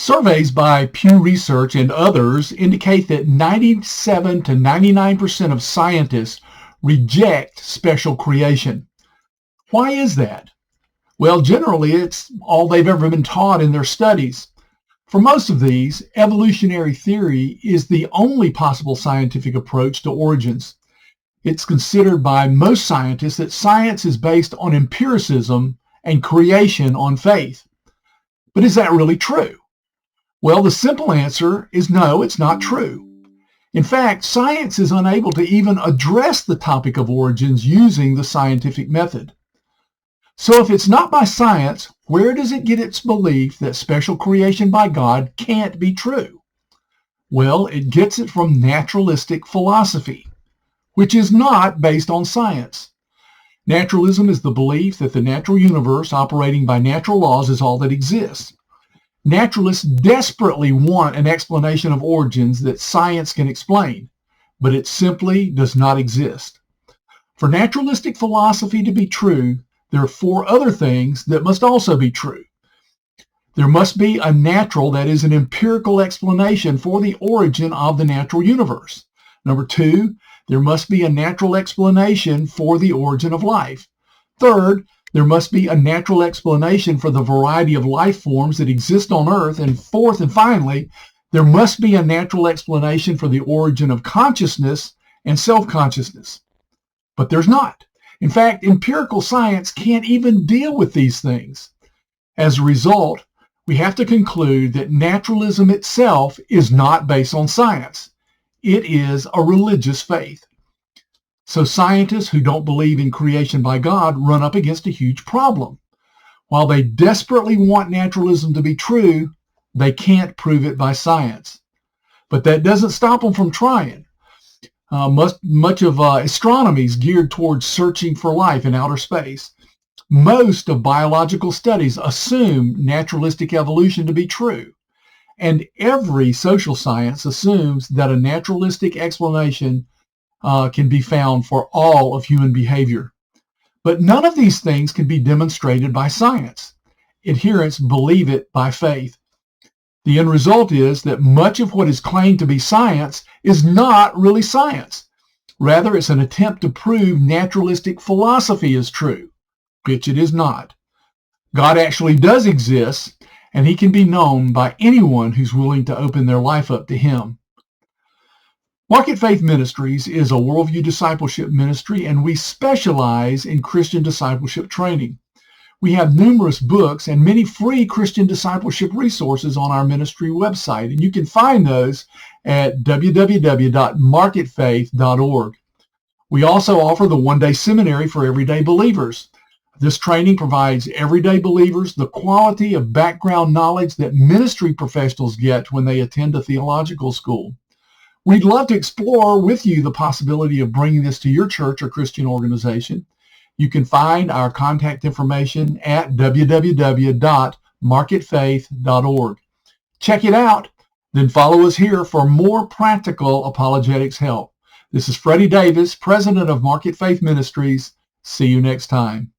Surveys by Pew Research and others indicate that 97 to 99% of scientists reject special creation. Why is that? Well, generally, it's all they've ever been taught in their studies. For most of these, evolutionary theory is the only possible scientific approach to origins. It's considered by most scientists that science is based on empiricism and creation on faith. But is that really true? Well, the simple answer is no, it's not true. In fact, science is unable to even address the topic of origins using the scientific method. So if it's not by science, where does it get its belief that special creation by God can't be true? Well, it gets it from naturalistic philosophy, which is not based on science. Naturalism is the belief that the natural universe operating by natural laws is all that exists. Naturalists desperately want an explanation of origins that science can explain, but it simply does not exist. For naturalistic philosophy to be true, there are four other things that must also be true. There must be a natural, that is an empirical explanation for the origin of the natural universe. Number two, there must be a natural explanation for the origin of life. Third, there must be a natural explanation for the variety of life forms that exist on Earth. And fourth and finally, there must be a natural explanation for the origin of consciousness and self-consciousness. But there's not. In fact, empirical science can't even deal with these things. As a result, we have to conclude that naturalism itself is not based on science. It is a religious faith. So scientists who don't believe in creation by God run up against a huge problem. While they desperately want naturalism to be true, they can't prove it by science. But that doesn't stop them from trying. Much of astronomy is geared towards searching for life in outer space. Most of biological studies assume naturalistic evolution to be true. And every social science assumes that a naturalistic explanation can be found for all of human behavior. But none of these things can be demonstrated by science. Adherents believe it by faith. The end result is that much of what is claimed to be science is not really science. Rather, it's an attempt to prove naturalistic philosophy is true, which it is not. God actually does exist, and he can be known by anyone who's willing to open their life up to him. Market Faith Ministries is a worldview discipleship ministry, and we specialize in Christian discipleship training. We have numerous books and many free Christian discipleship resources on our ministry website, and you can find those at www.marketfaith.org. We also offer the one-day seminary for everyday believers. This training provides everyday believers the quality of background knowledge that ministry professionals get when they attend a theological school. We'd love to explore with you the possibility of bringing this to your church or Christian organization. You can find our contact information at www.marketfaith.org. Check it out, then follow us here for more practical apologetics help. This is Freddy Davis, president of Market Faith Ministries. See you next time.